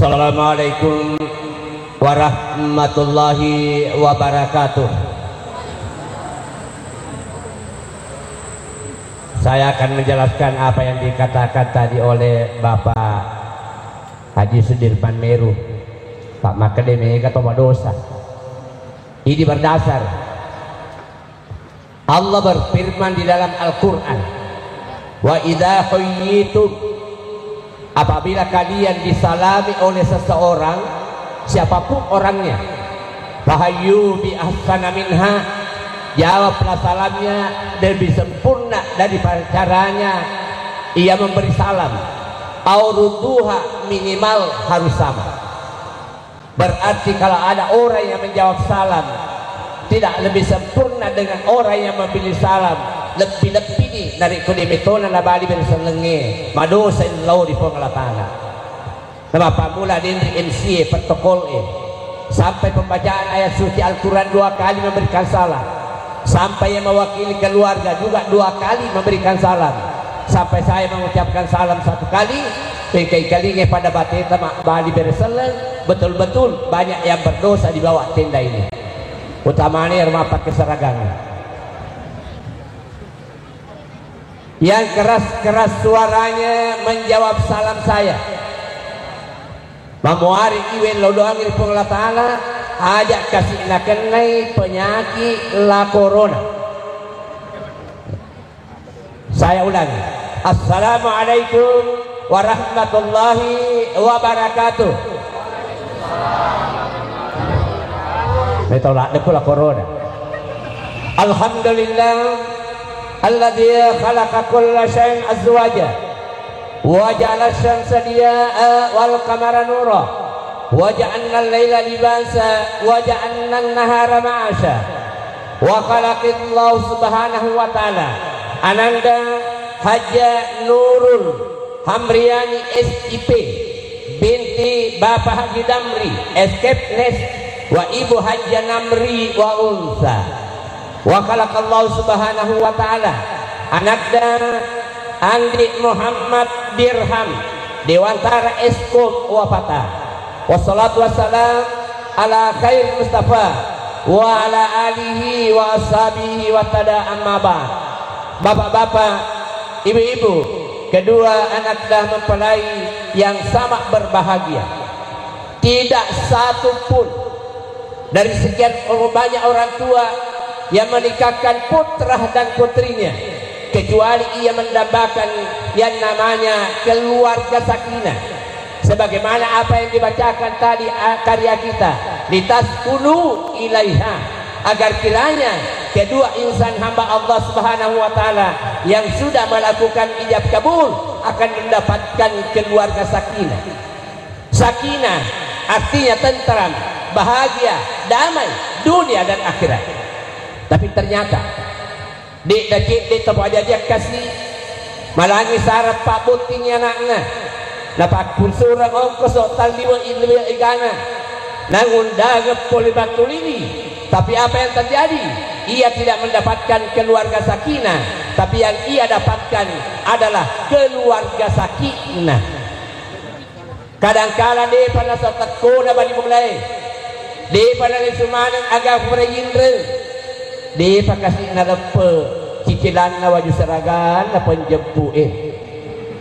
Assalamualaikum warahmatullahi wabarakatuh. Saya akan menjelaskan apa yang dikatakan tadi oleh Bapak Haji Sudirman Meru, Pak Makademi kata dosa. Ini berdasar Allah berfirman di dalam Al-Quran, wa idza huyyitum, apabila kalian disalami oleh seseorang, siapapun orangnya, fahayyu bi ahsana minha, jawablah salamnya lebih sempurna daripada caranya ia memberi salam, au rudduha, minimal harus sama. Berarti kalau ada orang yang menjawab salam tidak lebih sempurna dengan orang yang memberi salam, lebih-lebih ni dari kudimitona na bali berselenge madosa illau di pengelatana nama pamula di MC protokol sampai pembacaan ayat suci Al-Quran 2 kali memberikan salam, sampai yang mewakili keluarga juga 2 kali memberikan salam, sampai saya mengucapkan salam 1 kali kali pada bateta bali berseleng. Betul-betul banyak yang berdosa di bawah tenda ini, utamanya rumah pakai seragam yang keras-keras suaranya menjawab salam saya. Mamuari iwen lodoang il Allah Ta'ala ajak kasih nakenai penyakit la corona. Saya ulangi, Assalamualaikum warahmatullahi wabarakatuh. Betulak dekula corona. Alhamdulillah alladzi khalaqa kulla syai'in azwaja wa ja'ala asy-syamsa diyaa'a wal qamara nura wa ja'alna al-laila libasa wa ja'alna an-nahara ma'asha wa khalaqallahu subhanahu wa ta'ala Ananda Haja Nurul Hamriani SIP binti Bapak Haji Damri Eskepnes wa Ibu Haja Namri wa Unsa wa khalaqallahu subhanahu wa ta'ala anakda Andi Muhammad Dirham Dewantara Eskom wa Fatah wassalatu wassalam ala khair Mustafa wa ala alihi wa ashabihi wa tada amma ba'd. Bapak-bapak, ibu-ibu, kedua anak dah mempelai yang sama berbahagia. Tidak satu pun dari sekian banyak orang tua yang menikahkan putra dan putrinya kecuali ia mendambakan yang namanya keluarga sakinah, sebagaimana apa yang dibacakan tadi karya kita litaskunu ilaiha, agar kiranya kedua insan hamba Allah Subhanahu wa ta'ala yang sudah melakukan ijab kabul akan mendapatkan keluarga sakinah. Sakinah artinya tentram, bahagia, damai dunia dan akhirat. Tapi ternyata di tempat aja dia kasih malangi syarat pak buting anaknya dapat kunsura ongkos total diwa ilmu igana nangundaga polibatu ini. Tapi apa yang terjadi? Ia tidak mendapatkan keluarga sakinah, tapi yang ia dapatkan adalah keluarga sakinah. Kadang-kala dia pada saat kona bali mulai dia pada lesumanan agak perindra dia pakasih na lepe cicilan na waju seragan na penjempu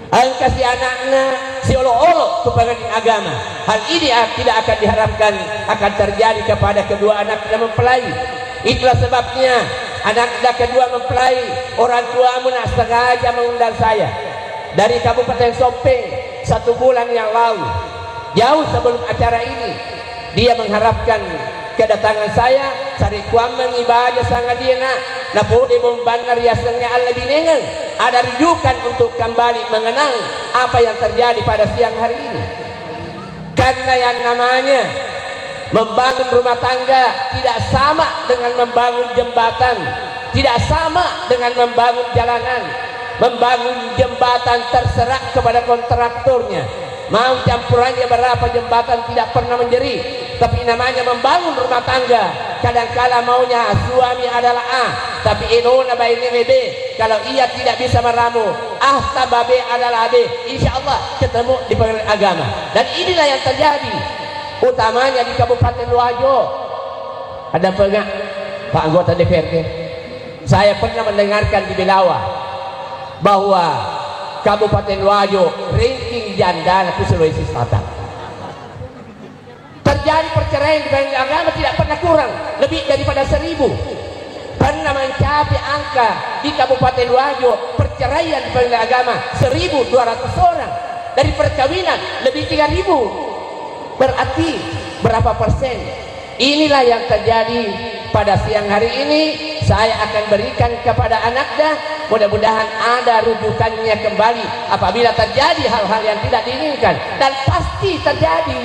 ang kasih anaknya si olok-olok kepada agama. Hal ini tidak akan diharapkan akan terjadi kepada kedua anak yang mempelai. Itulah sebabnya anak kedua mempelai orang tua nak sengaja mengundang saya dari Kabupaten Sompeng 1 bulan yang lalu, jauh sebelum acara ini. Dia mengharapkan kedatangan saya cari kuam mengibadah sangat dia nak pudi membanar yasnya Allah binengan ada rujukan untuk kembali mengenang apa yang terjadi pada siang hari ini. Karena yang namanya membangun rumah tangga tidak sama dengan membangun jembatan, tidak sama dengan membangun jalanan. Membangun jembatan terserah kepada kontraktornya, mau campurannya berapa jembatan tidak pernah menjeri. Tapi namanya membangun rumah tangga, kadangkala maunya suami adalah A, tapi inuna baini B. Kalau ia tidak bisa meramu, babe adalah B. Insya Allah ketemu di pengadilan agama. Dan inilah yang terjadi, utamanya di Kabupaten Luajo. Ada Pak anggota DPRD, saya pernah mendengarkan di Belawa bahwa Kabupaten Luajo ranking janda di Sulawesi Selatan. Terjadi perceraian di pengadilan agama tidak pernah kurang, lebih daripada 1000. Pernah mencapai angka di Kabupaten Luajo perceraian di pengadilan agama 1.200 orang. Dari perkawinan lebih 3.000. Berarti berapa persen? Inilah yang terjadi pada siang hari ini. Saya akan berikan kepada Anakda, mudah-mudahan ada rujukannya kembali apabila terjadi hal-hal yang tidak diinginkan, dan pasti terjadi.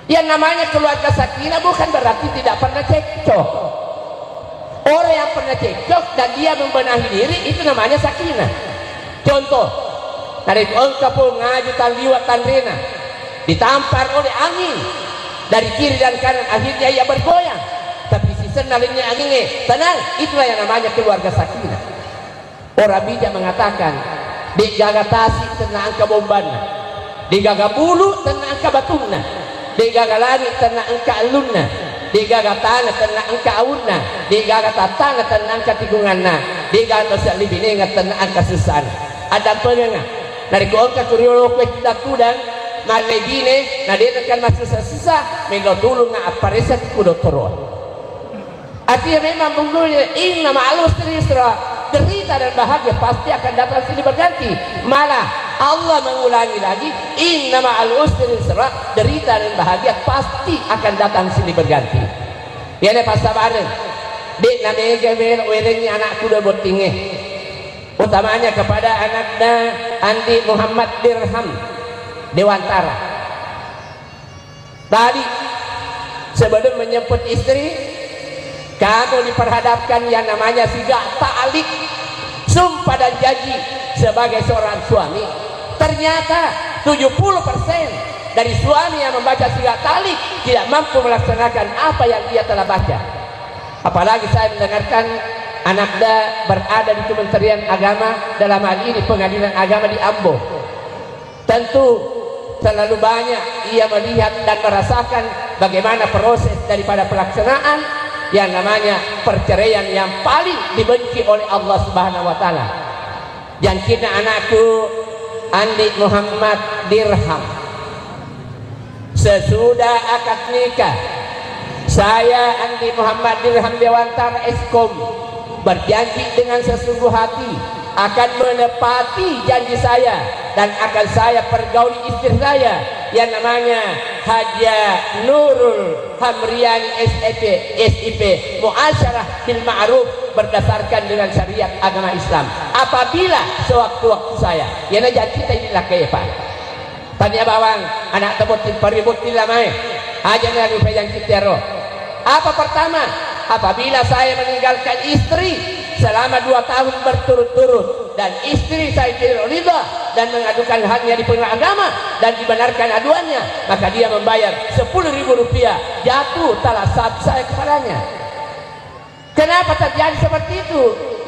Yang namanya keluarga sakinah bukan berarti tidak pernah cekcok. Orang yang pernah cekcok dan dia membenahi diri, itu namanya sakinah. Contoh, dari engkau ngaju tanliwat tanrena, ditampar oleh angin dari kiri dan kanan, akhirnya ia bergoyang. Tapi si senalinnya anginnya tenang, itulah yang namanya keluarga sakinah. Orang bijak mengatakan, di gagatasi tenang angka bombana, di gagabulu tenang angka batuna, di gagalani tenang angka alunna, di gagatana tenang angka aunna, di gagatana tenang angka tigunganna, di gagatasa libinenga tenang angka susan. Ada pengenga dari angka kuriolo kita tudang malebine na dia kan masuk susah melotulung na apareset kudotoron. Artinya memang bungunya inna ma'alus yusra, derita dan bahagia pasti akan datang silih berganti. Malah Allah mengulangi lagi, inna ma'al usri yusra, derita dan bahagia pasti akan datang silih berganti. Ya ne pasabaran. Dek na mega mel werengnya anakku udah botingeh. Utamanya kepada Anakda Andi Muhammad Dirham Dewantara. Tadi sebelum menjemput istri, kamu diperhadapkan yang namanya siga ta'alik, sumpah dan janji sebagai seorang suami. Ternyata 70% dari suami yang membaca siga ta'alik tidak mampu melaksanakan apa yang dia telah baca. Apalagi saya mendengarkan Anakda berada di Kementerian Agama, dalam hal ini Pengadilan Agama di Ambo. Tentu terlalu banyak ia melihat dan merasakan bagaimana proses daripada pelaksanaan yang namanya perceraian yang paling dibenci oleh Allah Subhanahu wa taala. Yang kena anakku Andi Muhammad Dirham, sesudah akad nikah, saya Andi Muhammad Dirham Dewantara Eskom berjanji dengan sesungguh hati akan menepati janji saya dan akan saya pergauli istri saya yang namanya Haja Nurul Hamriani SIP Muasyarah bil Ma'ruf berdasarkan dengan syariat agama Islam. Apabila sewaktu-waktu saya yang janji kita inilah kepa tanya bawang anak tebutin peributin lamai aja nari pejang kitero. Apa pertama? Apabila saya meninggalkan istri selama 2 tahun berturut-turut dan istri saya tidak ridha dan mengadukan haknya di pengadilan agama dan dibenarkan aduannya, maka dia membayar 10.000 rupiah jatuh talasat saya kepadanya. Kenapa terjadi seperti itu?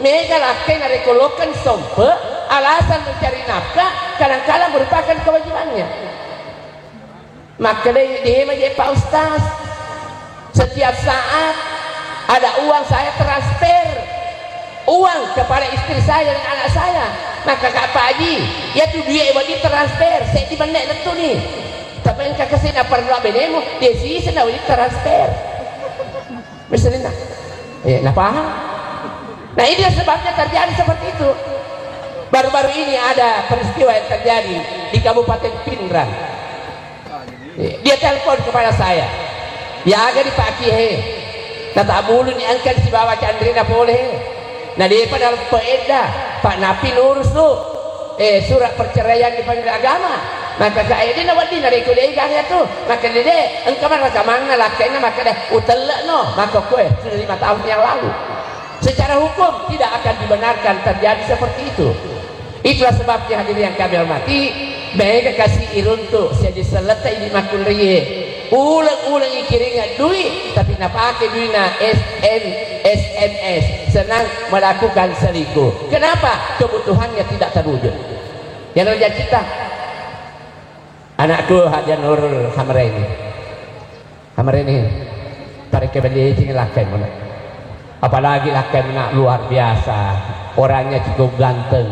Mega lakai narekolokan sompe alasan mencari nafkah kadang-kadang merupakan kewajibannya. Maka dia menjadi Pak Ustaz, setiap saat ada uang saya transfer uang kepada istri saya dan anak saya, maka Kak Pak Haji ya tu duit bagi transfer saya di bandar itu nih, tapi engkau kasih nak perlu benemu dia sih senang bagi transfer misalnya nak paham. Nah ini sebabnya terjadi seperti itu. Baru-baru ini ada peristiwa yang terjadi di Kabupaten Pindrang. Dia telepon kepada saya, ya agak di Pak Kiai tak bulu ni angkat si bawa Chandrina boleh. Nah dia pada peeda Pak Napi nurus tu surat perceraian di pengadilan agama. Maka kaya dia nak di dari kuliah dia tu. Maka dia engkau mana mana lakainya maka dia utelak no. Maka kue sudah 5 tahun yang lalu. Secara hukum tidak akan dibenarkan terjadi seperti itu. Itulah sebabnya hadirin yang kami hormati, mereka kasih iruntuk saja seletai di makul rie ulang-ulang ikiringan duit tapi nak pakai duit na SMS, senang melakukan selingkuh. Kenapa? Kebutuhannya tidak terwujud. Yang raja kita anakku Haja Nurul Hamraini tarik kembali tinggal lakai mana, apalagi lakai mana luar biasa, orangnya cukup ganteng,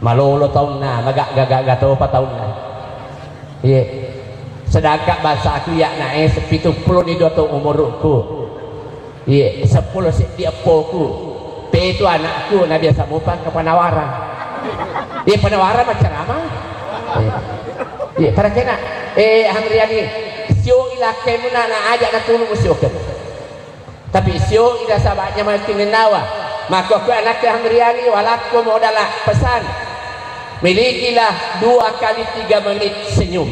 malolo tahun na magak tahu apa tahun na, iya, sedangkan bahasa aku ya naik sepitu puluh di dua tahun umurku, iya, 10 di apoku, pe itu anakku na biasa mupan ke penawaran, iya penawaran macam apa, iya, para kena, Hamriani sio ilakai muna na ajak na tulung usiokan tapi sio ila sahabatnya makin nawa maka ku anak Hamriani walaku modallah pesan milikilah 2 kali 3 menit senyum.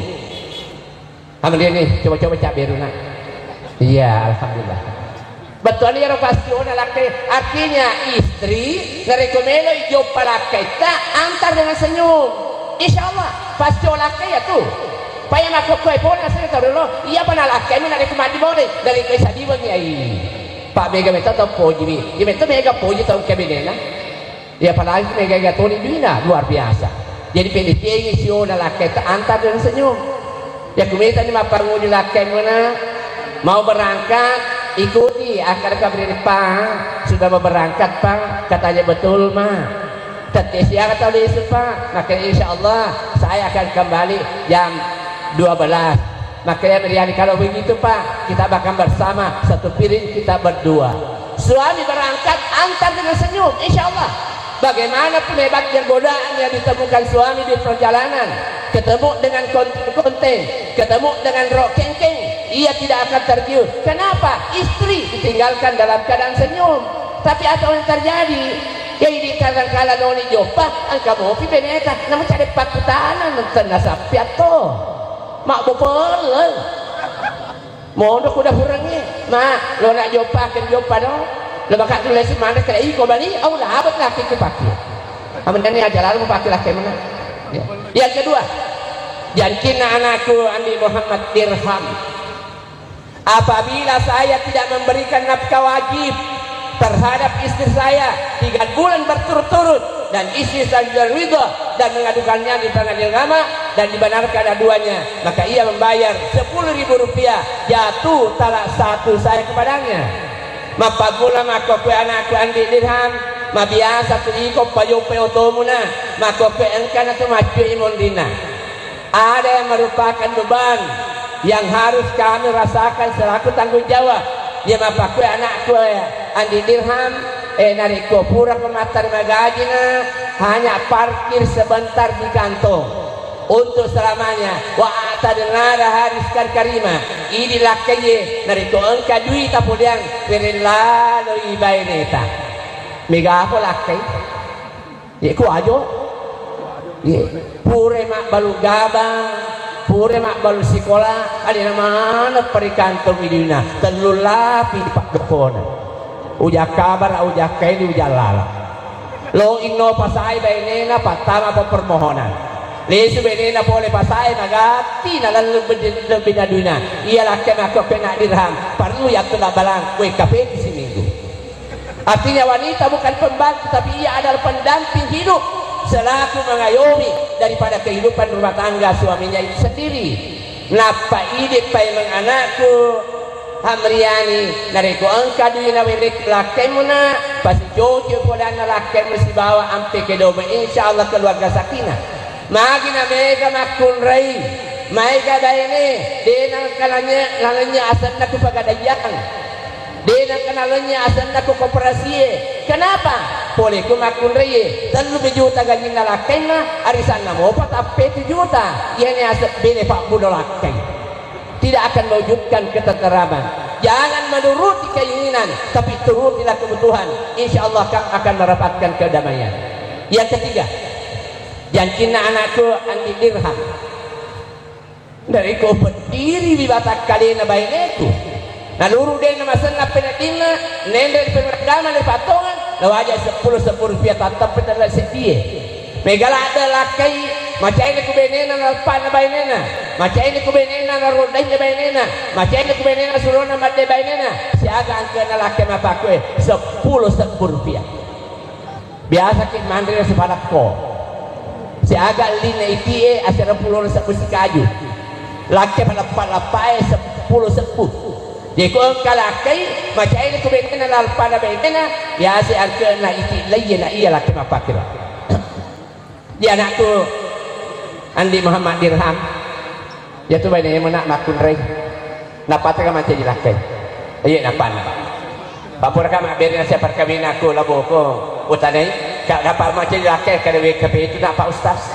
Hamriani coba-coba cak beruna. Iya alhamdulillah betul ya pasti ona lakai artinya istri ngerekomelo hijau palakai tak antar dengan senyum insyaallah pasti lakai ya tuh paya makok koi pun asal tahu lo iya pernah lakai mana dari kemandi boleh dari kisah di bang yai Pak Mega Meta tahu poji ni dia Meta Mega poji tahu kabinena ya apalagi Mega Tony Duina luar biasa jadi pendek tinggi sio na lakai tak antar dengan senyum ya kumita ni mapangu di lakai mana mau berangkat ikuti akar kabri Pak sudah mau berangkat Pak katanya betul mah tapi siapa tahu di Pak maka insyaallah saya akan kembali jam 12. Makanya Meriani kalau begitu Pak kita bakal bersama satu piring kita berdua. Suami berangkat antar dengan senyum insyaallah. Bagaimanapun hebatnya godaan yang ditemukan suami di perjalanan, ketemu dengan konten, ketemu dengan rok kengkeng, ia tidak akan tergiur. Kenapa? Istri ditinggalkan dalam keadaan senyum. Tapi apa yang terjadi? Ya ini kadang-kadang noni jopa angka mopi beneta namun cari pakutanan nonton nasapiat toh mak bopel mondok udah kurangnya mak lo nak jopa dong lo bakal tulis mana kira iko bani oh lah abad laki ku pakai aman ini aja lalu pakai laki mana ya. Yang kedua jantina anakku Andi Muhammad Dirham apabila saya tidak memberikan nafkah wajib terhadap istri saya 3 bulan berturut-turut dan istri saya ridha dan mengadukannya di pengadilan agama dan dibenarkan aduannya maka ia membayar 10.000 rupiah jatuh talak 1 saya kepadanya mapagula maka kue anakku Andi Dirham mabiasa tu iko payope otomuna maka kue engkana tu macu imondina ada yang merupakan beban yang harus kami rasakan selaku tanggung jawab ya mapa kue anakku Andi Dirham nariko pura pematar magajina hanya parkir sebentar di kantong untuk selamanya wa atadnara hariskan karima ini lakaye nariko engka duit tapuliang perillalo ibaineta mega apa lakai ya ku ajo ya pure mak balu gabang pure mak balu sekolah ada mana perikantong idina telulapi di pak dokona ujak kabar ujak kain ujak lala lo ingno pasai bainena patama apa permohonan lesu bainena boleh pasai magati na lebih naduna ialah kena kena dirham perlu ya telah balang kue kafe di seminggu artinya wanita bukan pembantu tapi ia adalah pendamping hidup selaku mengayomi daripada kehidupan rumah tangga suaminya itu sendiri napa ide pai menganakku Hamriani nariko angka duina wirik lakemuna pasti jojo podana lakem mesti bawa ampe ke dobe insyaallah keluarga sakinah magina mega makun rai mega daine denang kalanya lalanya asanna ku pagadayang denang kanalanya asanna ku koperasi kenapa boleh ku makun rai lalu bejuta gaji lakemna arisan namo patape 7 juta ini asap bene pak budo lakem tidak akan mewujudkan ketenteraman. Jangan menuruti keinginan, tapi turutilah kebutuhan. Insya Allah akan mendapatkan kedamaian. Yang ketiga, jantina anakku Andi Dirham. Dari kau berdiri di batak kalina bayineku. Naluru dia nama senap penadina, nender penagama dari patongan, lawaja 10 rupiah tatap pendapat setia. Megala ada lakai, macam ini ku benena nalpan bayinena. macam ini kubenena narudai de benena macam ini kubenena surona madde benena siaga angkana laki mapakwe 10 rupiah biasa kin mandiri sepadak ko siaga lina itie asara pulo sebusi kaju laki palapai 10 jadi kau kalakai macam ini kubenena lalpada benena biasa angkana iti lain iya laki mapakira dia anakku Andi Muhammad Dirham ya tu banyak yang nak makun rey napa tega macam jilakai iya napa papur kama berina siapa perkawin aku labo ko utanai kak dapat macam jilakai kada WKP itu napa ustaz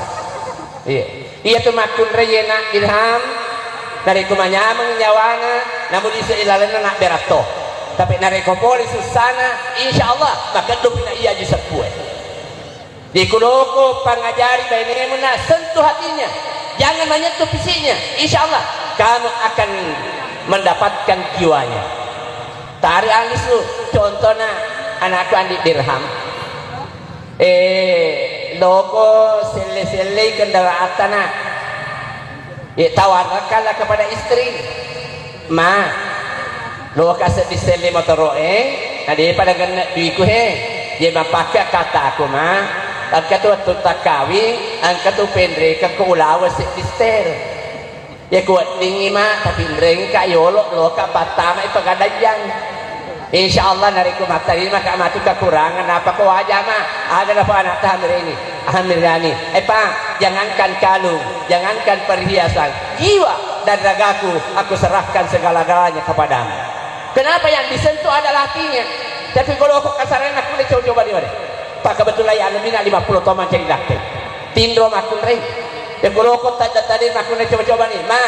iya tu makun rey nak Dirham dari kumanya menyawana namun di seilalana nak berato tapi nari kopoli susana insyaallah maka dupina iya ji sepue di kuloko pangajari bainnya sentuh hatinya jangan menyentuh fisiknya insyaallah kamu akan mendapatkan jiwanya tarik alis lu contohnya anakku Andi Dirham logo sele-sele kendaraan tawarkanlah kepada istri ma lo kasih di sele motor tadi pada kena duitku dia mapakai kata aku ma angka tu tak kawin angka tu pendre ke ulawa sekdister ya kuat tinggi mah tapi mereka yolok lo ka patama ipagadayang insyaallah nariku matari mah ka matu kekurangan apa ko aja mah ada apa anak hamil ini hamilani pak jangankan kalung jangankan perhiasan jiwa dan ragaku aku serahkan segala-galanya kepadamu kenapa yang disentuh adalah hatinya tapi kalau aku kasaran aku boleh coba di mana pak kebetulan ya mina 50 toman cari laki tindro makun rey ya kalau aku tadi makun coba-coba nih ma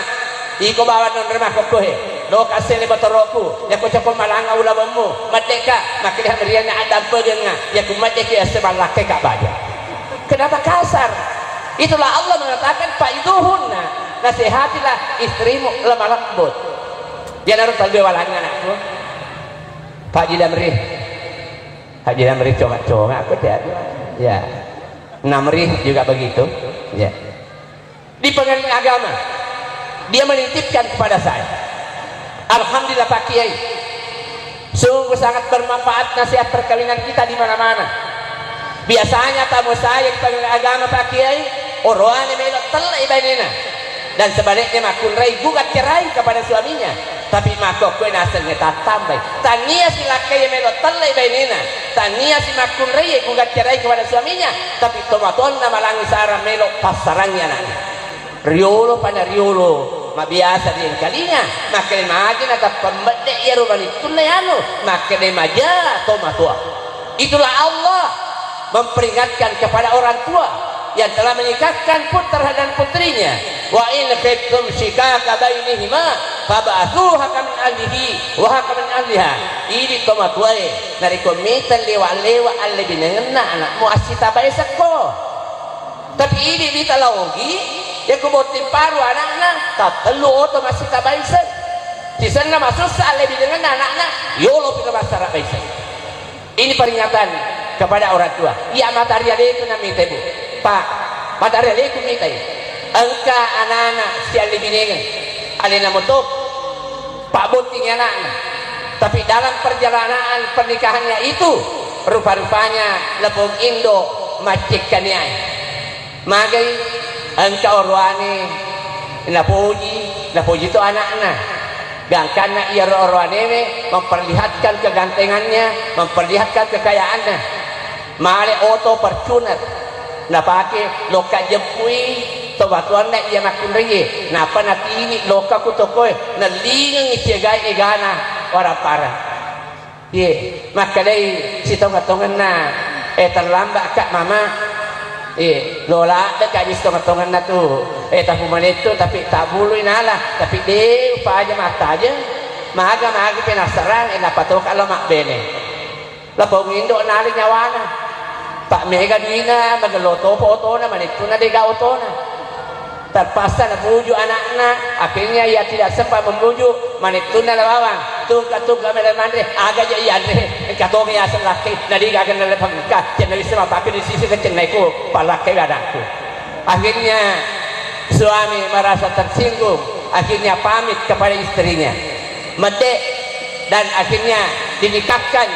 iko bawa non remah kok he lo kasih le botoroku ya ko cakon malanga ulamamu madeka makliha meriana ada begenga ya ku madeki asbal laki ka baja kenapa kasar itulah Allah mengatakan faiduhunna nasihatilah istrimu lemah lembut dia naruh talbe walangnya anakku Pak Jidamri Haji Namrih congak-congak aku ya Namrih juga begitu ya di pengadilan agama dia menitipkan kepada saya alhamdulillah Pak Kiai sungguh sangat bermanfaat nasihat perkawinan kita di mana-mana biasanya tamu saya di pengadilan agama Pak Kiai orangnya melok telai bainena dan sebaliknya makun rai gugat cerai kepada suaminya tapi makok kue naselnya tak tambah tania si laki yang melok telai bainena tania si makun rai gugat cerai kepada suaminya tapi tomaton nama langi sarang melok pasarangnya nanti riolo pada riolo ma biasa dia kalinya makanya majin atau pembedek ya rumah itu anu makanya maja tomatua itulah Allah memperingatkan kepada orang tua yang telah menikahkan putra dan putrinya wa in khiftum shikaka bainihima fab'athu hakaman ahlihi wa hakaman ahliha ini tomatwae dari komitan lewa-lewa alle binenna anakmu asita baisako tapi ini ditalaogi ya kubotin paru anakna tatelu oto masita baisak di sana masuk alle binenna anakna yolo pika basara baisak ini peringatan kepada orang tua ya materi itu namanya ibu Pak materi itu minta engka anak-anak si ali binengan alina motok Pak Bunting anaknya tapi dalam perjalanan pernikahannya itu rupa-rupanya lebong Indo macikkannya magai engka orwane napuji itu anak-anak gangkana ia orwane memperlihatkan kegantengannya memperlihatkan kekayaannya male oto Fortuner na pakai loka jempui tobatuan na iya makun reye napa nati ini loka kutokoy na lingang itiagay igana orang para ye makalay si tongatongan na terlambat kak mama lola da kajis tongatongan na tu tapumanito tapi tabuloy nala tapi de pa aja mata aja maga penasaran napatok alamak bene lapong indo nali nyawana Pak Mega Duina magaloto foto na manito na dega oto na terpaksa na buju anak-anak akhirnya ia tidak sempat membujuk manito na lawang tungka melemandre aga ja iya andre katong ya selaki na diga kan na pagka cenai sama pakai di sisi kecenai ko palaki adakku akhirnya suami merasa tersinggung, akhirnya pamit kepada istrinya, medek, dan akhirnya dinikahkan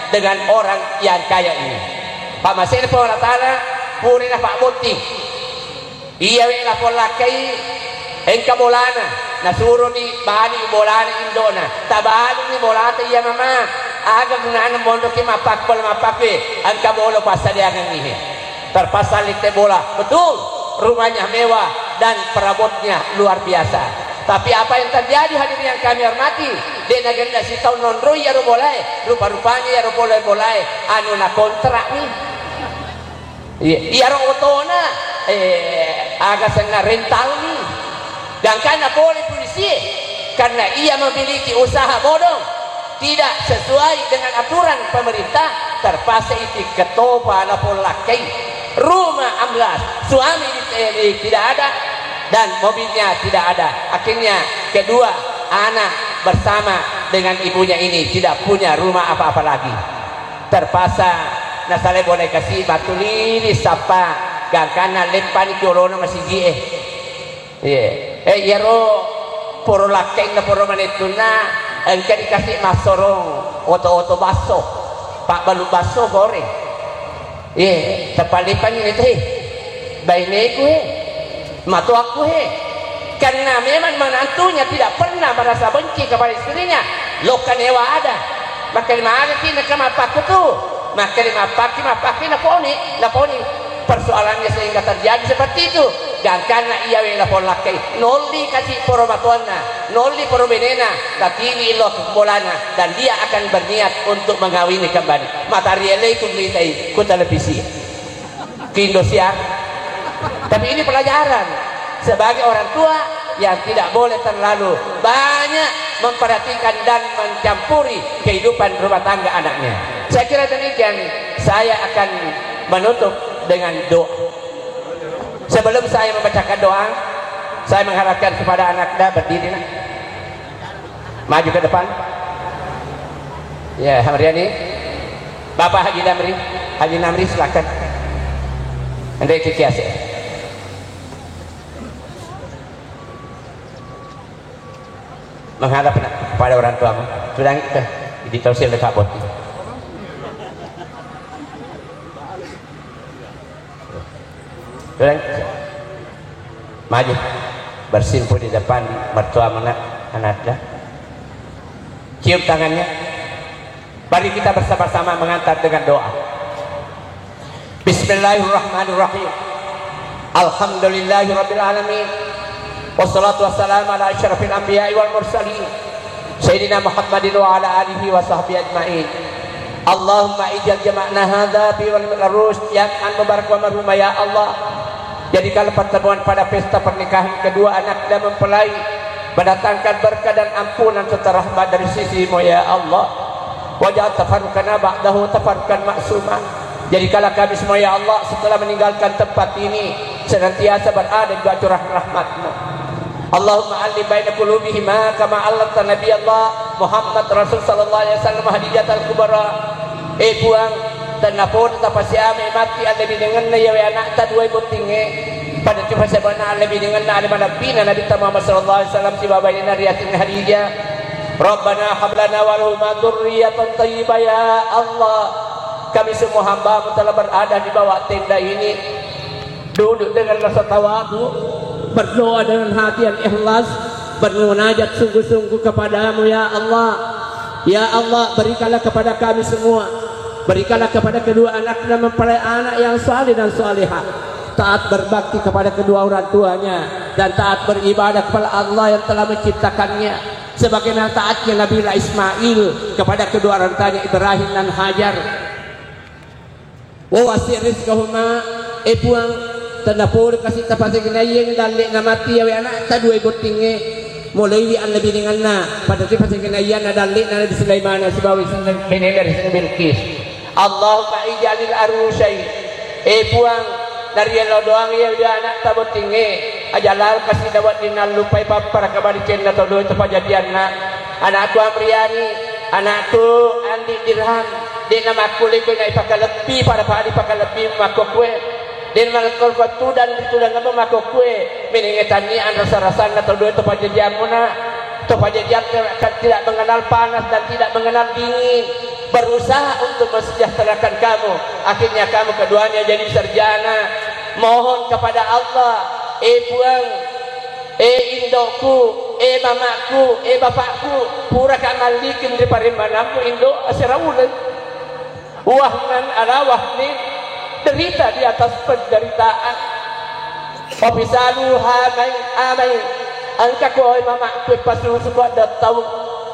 dengan orang yang kaya ini. Pak Masih Allah Ta'ala purina Pak Muti iya wala polakai engka bolana nasuruh ni bani bolana indona tabalu ni bolata iya mama aga gunaan mondo ki mapak pol mapape angka bolo pasadiagan ini terpasang lite bola. Betul, rumahnya mewah dan perabotnya luar biasa. Tapi apa yang terjadi hadirin yang kami hormati, dia nagenda si tahun nonro ya ro boleh, rupa-rupanya ya ro boleh anu na kontrak nih. Iya ro otona agak sangat rental nih. Dan karena boleh polisi karena ia memiliki usaha bodong tidak sesuai dengan aturan pemerintah, terpaksa itu ketopa lapor lakai rumah amblas, suami tidak ada dan mobilnya tidak ada. Akhirnya kedua anak bersama dengan ibunya ini tidak punya rumah apa-apa lagi. Terpaksa nasale boleh kasih batu lili sapa gakana lempan corona masih gie. Yero poro lakai na poro manetuna engke dikasih masorong oto baso pak balu baso goreng. Tepalipan ini teh bayiku matu aku karena memang menantunya tidak pernah merasa benci kepada istrinya. Lokan hewa ada maka mana kini kemapaku tuh maka mapaki naponi persoalannya sehingga terjadi seperti itu. Dan karena ia lapor lakai noli kasih poromatuana noli porobenena tatini lo bolana dan dia akan berniat untuk mengawini kembali materialnya kulitai ku televisi ke Indosiar. Tapi ini pelajaran sebagai orang tua yang tidak boleh terlalu banyak memperhatikan dan mencampuri kehidupan rumah tangga anaknya. Saya kira demikian. Saya akan menutup dengan doa. Sebelum saya membacakan doa, saya mengharapkan kepada anak-anak berdiri nak. Maju ke depan. Ya, Hamriani. Bapak Haji Namri silakan. Anda kikias. Menghadap kepada orang tuamu. Sudah ditosil dekat boti. Maju bersimpuh di depan mertua anaknya, cium tangannya. Mari kita bersama-sama mengantar dengan doa. Bismillahirrahmanirrahim. Alhamdulillahirabbil alamin. Wassalatu wassalamu ala asyrafil anbiya'i wal mursalin sayyidina Muhammadin wa ala alihi wa sahbihi ajmain. Allahumma ijal jama'na hadza fi wal rusy jam'an mubarak wa marhuma ya Allah. Jadikanlah pertemuan pada pesta pernikahan kedua anak dan mempelai mendatangkan berkah dan ampunan serta rahmat dari sisi-Mu ya Allah. Waj'al tafarruqana ba'dahu tafarruqan ma'suma. Jadikanlah kami semua ya Allah setelah meninggalkan tempat ini senantiasa berada di bawah curah rahmat-Mu. Allahumma alli baina qulubihima kama allamta nabi Allah Muhammad Rasul sallallahu alaihi wasallam hadijatal kubra. Buang tanapon tapasiame mati alabi dengan ya anak ta dua butinge pada cuma sebana alabi dengan na mana bina Nabi Muhammad sallallahu alaihi wasallam si babai nariyatin hadijah. Rabbana hab lana wa lahum dzurriyyatan thayyibah ya Allah. Kami semua hamba-Mu telah berada di bawah tenda ini duduk dengan rasa tawadhu, berdoa dengan hati yang ikhlas, bermunajat sungguh-sungguh kepadamu ya Allah. Ya Allah, berikanlah kepada kami semua, berikanlah kepada kedua anak dan mempelai anak yang saleh dan salihah, taat berbakti kepada kedua orang tuanya dan taat beribadah kepada Allah yang telah menciptakannya, sebagaimana taatnya Nabi Ismail kepada kedua orang tuanya Ibrahim dan Hajar. Wa wasi' rizqahuma puang tandapur kasih tapasi kinayeng dalik ngamati ya anak ta dua botinge mulai wi an lebih dengan na pada tapasi kinayan dalik na Nabi Sulaiman sebawi benen dari Bilqis. Allahumma ijalil arusai puang dari lo doang ya anak ta botinge ajalal kasih dawat dinal lupai papar kabari cenda to do itu pajadianna anakku Amriani anakku Andi Dirham di nama kulit ko na ipakalepi para paari pakalepi makokwe din malkol ko tudan kamu mako kue meningetan ni an rasa-rasa atau dua itu pajajian muna itu pajajian tidak mengenal panas dan tidak mengenal dingin, berusaha untuk mensejahterakan kamu, akhirnya kamu keduanya jadi sarjana. Mohon kepada Allah, puang, indokku, mamaku, bapakku, pura kamalikin di parimanamu indo asyarawulan wahnan ala wahnin, derita di atas penderitaan. Wabisalu amai angka ko mama ku pasu suku ada tahu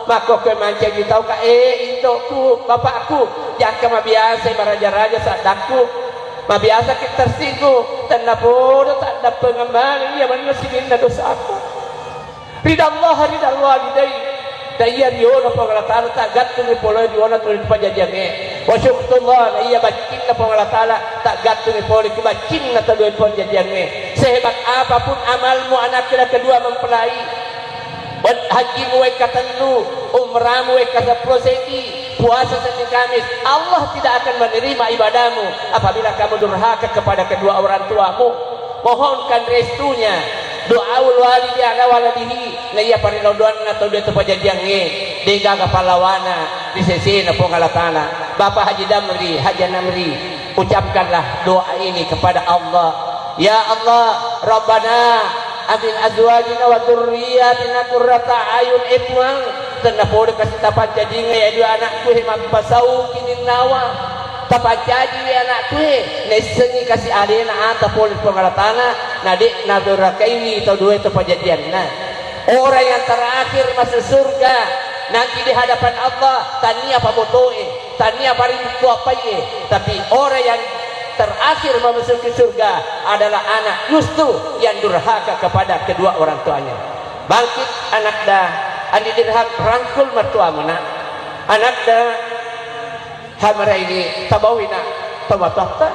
maka ko mancing tahu ka indokku bapakku jangan biasa baraja-raja sadaku biasa kita tersinggung tanah tak ada pengembangan ia menasihin dosa aku ridha Allah walidai daya diona pengalatala tak gantung ni polo diona tulis pajajange wa syukrullah iya bacin na pengalatala tak gantung ni polo kebacin na tulis pajajange. Sehebat apapun amalmu anak kita kedua mempelai haji muwe katanu umrahmu we kata prosesi puasa Senin Kamis, Allah tidak akan menerima ibadahmu apabila kamu durhaka kepada kedua orang tuamu. Mohonkan restunya, doaul walidi ala waladihi na iya parilodoan atau dia terpajajian diga kapalawana di sisi na pengalatana. Bapak Haji Damri, Haji Namri, ucapkanlah doa ini kepada Allah. Ya Allah, Rabbana amin azwajina wa dzurriyyatina qurrata ayun ipwang tanah pore kasih tapat jadi ya dua anakku himap pasau kinin nawa tapat jadi anakku nesengi kasih adena anta pore pengalatana nadik nabirakaini atau dua itu pajadian. Nah, orang yang terakhir masuk surga nanti di hadapan Allah tania pabotoe tania paling kuapaye, tapi orang yang terakhir memasuki surga adalah anak justru yang durhaka kepada kedua orang tuanya. Bangkit anak dah andi dirham rangkul mertua mana anak dah hamara ini tabawina tabatahta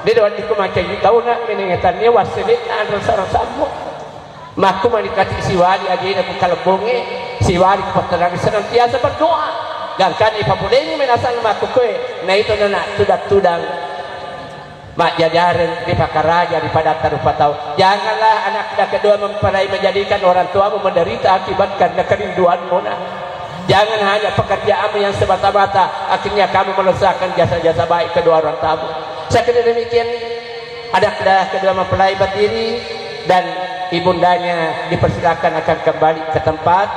di dewan di kumacai tahu nak meningetannya wasilit an rasa-rasamu maku menikati siwali aja aku kalebonge siwali kepatenang senantiasa berdoa gangkan ipapuleni menasal maku kue nah itu nana tudak-tudang mak jajaran di pakaraja di pada tarupatau. Janganlah anak kita kedua mempelai menjadikan orang tuamu menderita akibat karena kerinduanmu. Jangan hanya pekerjaanmu yang semata-mata akhirnya kamu melesahkan jasa-jasa baik kedua orang tuamu. Sekali demikian anak kedua mempelai berdiri dan ibundanya dipersilakan akan kembali ke tempat.